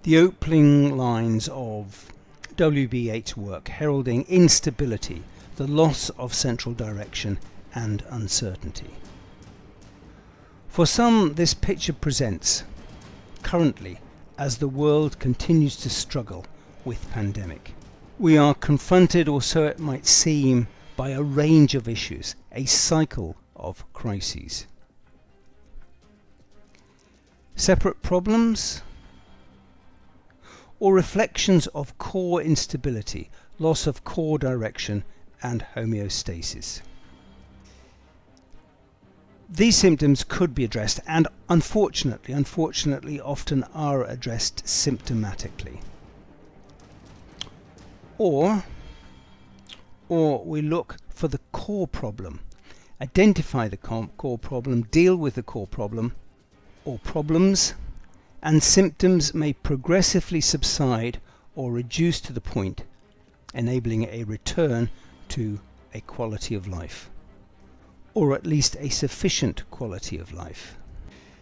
The opening lines of W.B. Yeats' work heralding instability, the loss of central direction and uncertainty. For some, this picture presents, currently, as the world continues to struggle with pandemic. We are confronted, or so it might seem, by a range of issues, a cycle of crises. Separate problems, or reflections of core instability, loss of core direction and homeostasis. These symptoms could be addressed, and unfortunately often are addressed symptomatically. Or we look for the core problem, identify the core problem, deal with the core problem or problems, and symptoms may progressively subside or reduce to the point, enabling a return to a quality of life, or at least a sufficient quality of life.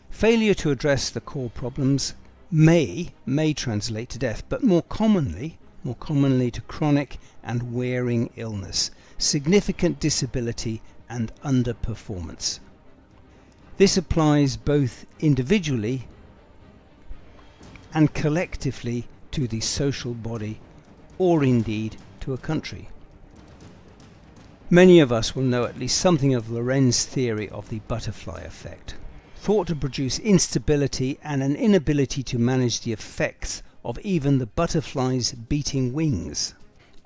Failure to address the core problems may translate to death, but more commonly to chronic and wearing illness, significant disability and underperformance. This applies both individually and collectively to the social body, or indeed to a country. Many of us will know at least something of Lorenz's theory of the butterfly effect, thought to produce instability and an inability to manage the effects of even the butterfly's beating wings,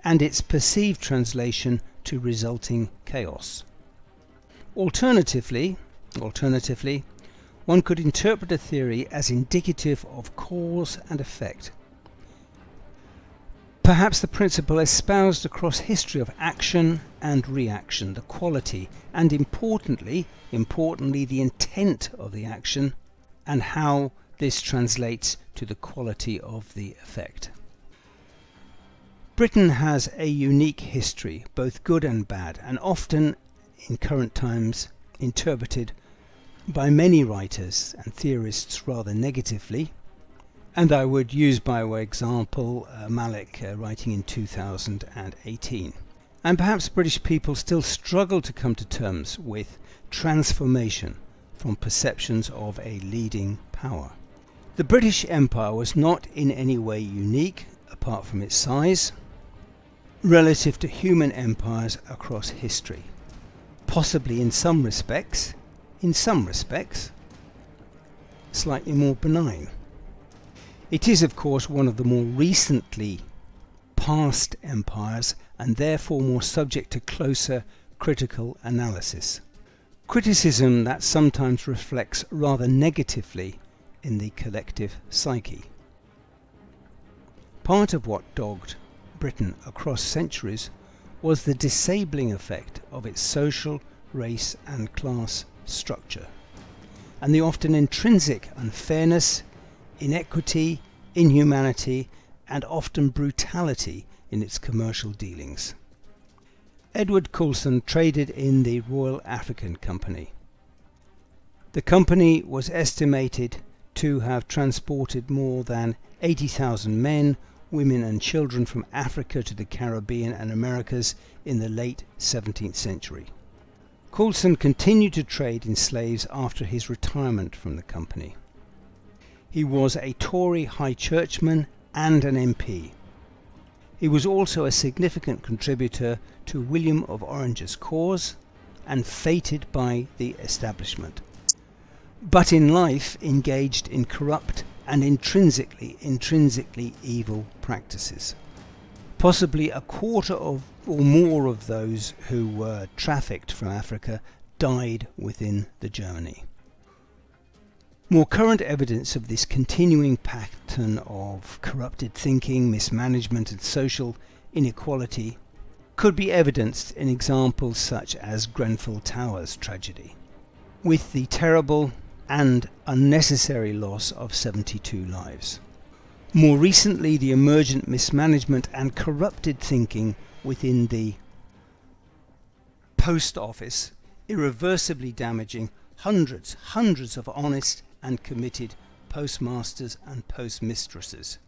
and its perceived translation to resulting chaos. Alternatively, one could interpret a theory as indicative of cause and effect. Perhaps the principle espoused across history of action and reaction, the quality and importantly the intent of the action, and how this translates to the quality of the effect. Britain has a unique history, both good and bad, and often in current times interpreted by many writers and theorists rather negatively, and I would use by way of example Malik writing in 2018. And perhaps British people still struggle to come to terms with transformation from perceptions of a leading power. The British Empire was not in any way unique, apart from its size, relative to human empires across history. Possibly in some respects, slightly more benign. It is, of course, one of the more recently past empires, and therefore more subject to closer critical analysis. Criticism that sometimes reflects rather negatively in the collective psyche. Part of what dogged Britain across centuries was the disabling effect of its social, race and class structure, and the often intrinsic unfairness, inequity, inhumanity and often brutality in its commercial dealings. Edward Coulson traded in the Royal African Company. The company was estimated to have transported more than 80,000 men, women and children from Africa to the Caribbean and Americas in the late 17th century. Coulson continued to trade in slaves after his retirement from the company. He was a Tory high churchman and an MP. He was also a significant contributor to William of Orange's cause and feted by the establishment, but in life engaged in corrupt and intrinsically evil practices. Possibly a quarter of or more of those who were trafficked from Africa died within the Germany. More current evidence of this continuing pattern of corrupted thinking, mismanagement and social inequality could be evidenced in examples such as Grenfell Tower's tragedy, with the terrible and unnecessary loss of 72 lives. More recently, the emergent mismanagement and corrupted thinking within the post office, irreversibly damaging hundreds of honest and committed postmasters and postmistresses.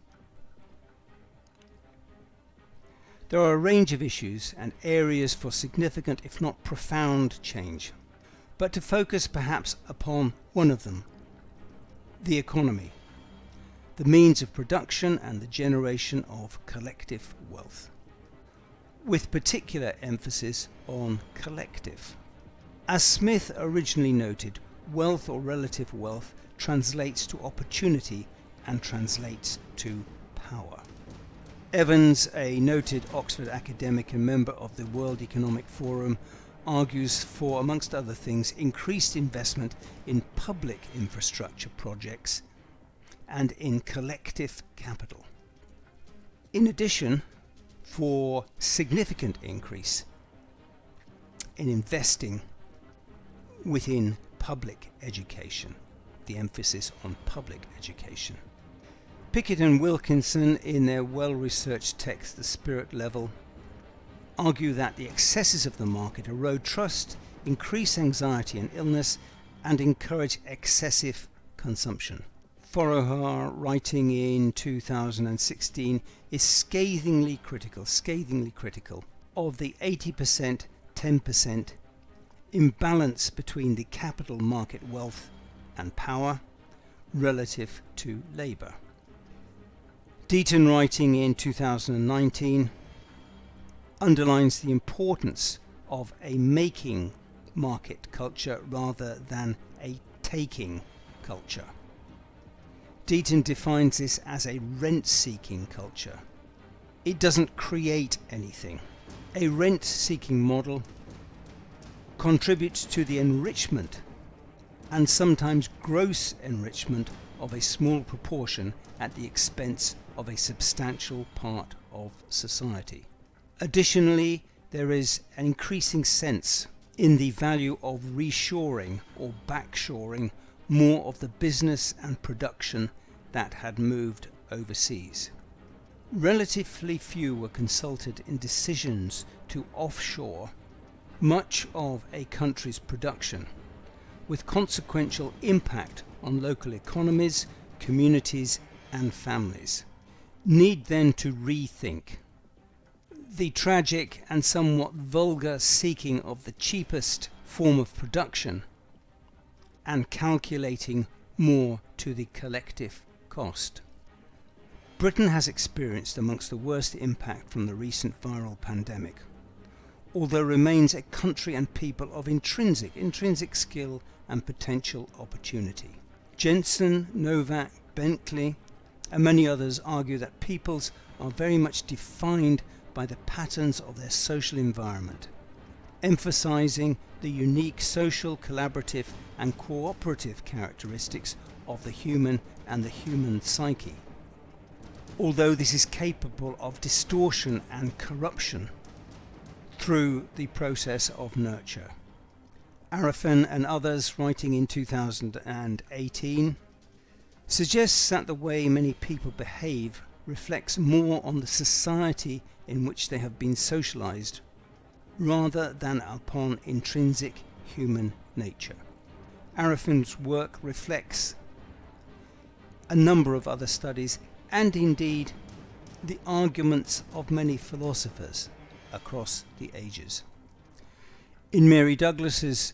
There are a range of issues and areas for significant, if not profound, change. But to focus perhaps upon one of them, the economy, the means of production and the generation of collective wealth, with particular emphasis on collective. As Smith originally noted, wealth or relative wealth translates to opportunity and translates to power. Evans, a noted Oxford academic and member of the World Economic Forum, argues for, amongst other things, increased investment in public infrastructure projects and in collective capital. In addition, for significant increase in investing within public education, the emphasis on public education. Pickett and Wilkinson, in their well-researched text, The Spirit Level, argue that the excesses of the market erode trust, increase anxiety and illness, and encourage excessive consumption. Forohar, writing in 2016, is scathingly critical of the 80%, 10% imbalance between the capital market wealth and power relative to labour. Deaton, writing in 2019, underlines the importance of a making market culture rather than a taking culture. Deaton defines this as a rent-seeking culture. It doesn't create anything. A rent-seeking model contributes to the enrichment and sometimes gross enrichment of a small proportion at the expense of a substantial part of society. Additionally, there is an increasing sense in the value of reshoring or backshoring more of the business and production that had moved overseas. Relatively few were consulted in decisions to offshore much of a country's production, with consequential impact on local economies, communities, and families. Need then to rethink the tragic and somewhat vulgar seeking of the cheapest form of production and calculating more to the collective cost. Britain has experienced amongst the worst impact from the recent viral pandemic, although remains a country and people of intrinsic skill and potential opportunity. Jensen, Novak, Bentley, and many others argue that peoples are very much defined by the patterns of their social environment, emphasizing the unique social, collaborative, and cooperative characteristics of the human and the human psyche. Although this is capable of distortion and corruption through the process of nurture. Arafin and others, writing in 2018, suggests that the way many people behave reflects more on the society in which they have been socialized rather than upon intrinsic human nature. Arafin's work reflects a number of other studies and indeed the arguments of many philosophers across the ages. In Mary Douglas's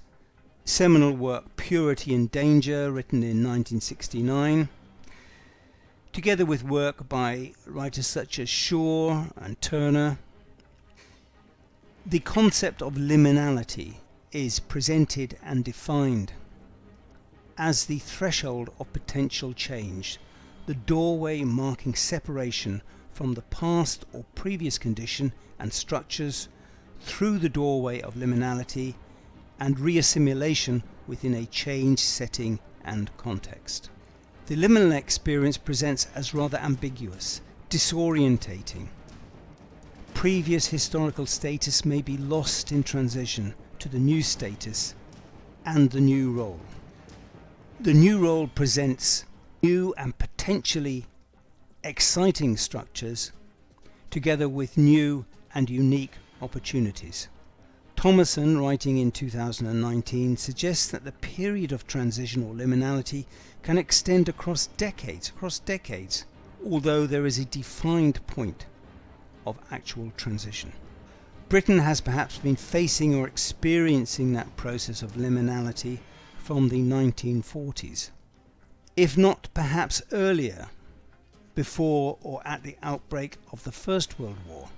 seminal work Purity and Danger, written in 1969, together with work by writers such as Shaw and Turner, the concept of liminality is presented and defined as the threshold of potential change, the doorway marking separation from the past or previous condition and structures through the doorway of liminality and reassimilation within a changed setting and context. The liminal experience presents as rather ambiguous, disorientating. Previous historical status may be lost in transition to the new status and the new role. The new role presents new and potentially exciting structures together with new and unique opportunities. Thomason, writing in 2019, suggests that the period of transition or liminality can extend across decades, although there is a defined point of actual transition. Britain has perhaps been facing or experiencing that process of liminality from the 1940s, if not perhaps earlier, before or at the outbreak of the First World War.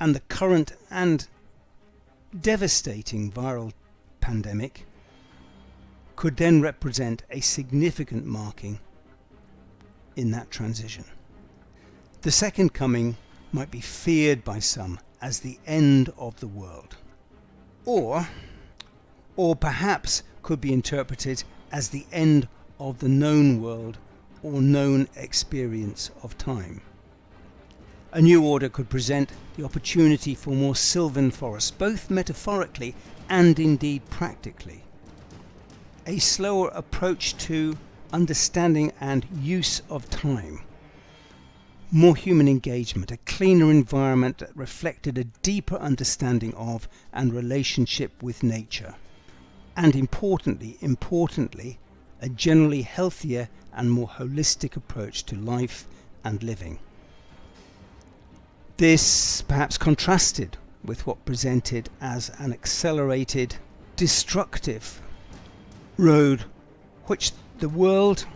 And the current and devastating viral pandemic could then represent a significant marking in that transition. The second coming might be feared by some as the end of the world, or perhaps could be interpreted as the end of the known world or known experience of time. A new order could present the opportunity for more sylvan forests, both metaphorically and indeed practically. A slower approach to understanding and use of time. More human engagement, a cleaner environment that reflected a deeper understanding of and relationship with nature. And importantly, a generally healthier and more holistic approach to life and living. This perhaps contrasted with what presented as an accelerated, destructive road which the world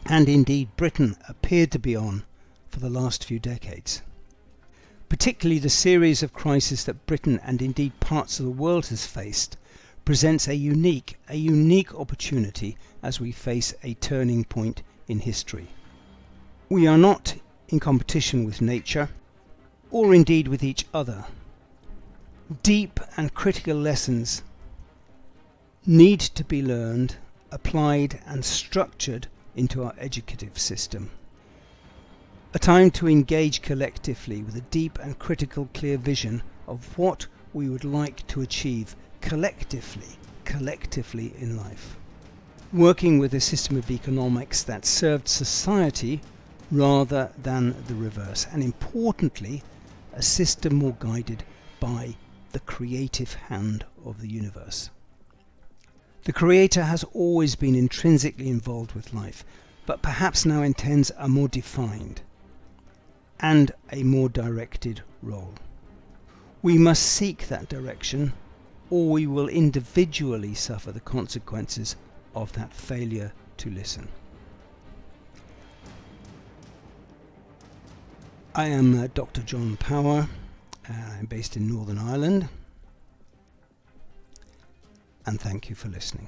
and indeed Britain appeared to be on for the last few decades. Particularly the series of crises that Britain and indeed parts of the world has faced presents a unique opportunity as we face a turning point in history. We are not in competition with nature, or indeed with each other. Deep and critical lessons need to be learned, applied and structured into our educative system. A time to engage collectively with a deep and critical clear vision of what we would like to achieve collectively in life. Working with a system of economics that served society rather than the reverse, and importantly, a system more guided by the creative hand of the universe. The Creator has always been intrinsically involved with life, but perhaps now intends a more defined and a more directed role. We must seek that direction, or we will individually suffer the consequences of that failure to listen. I am Dr. John Power. I'm based in Northern Ireland, and thank you for listening.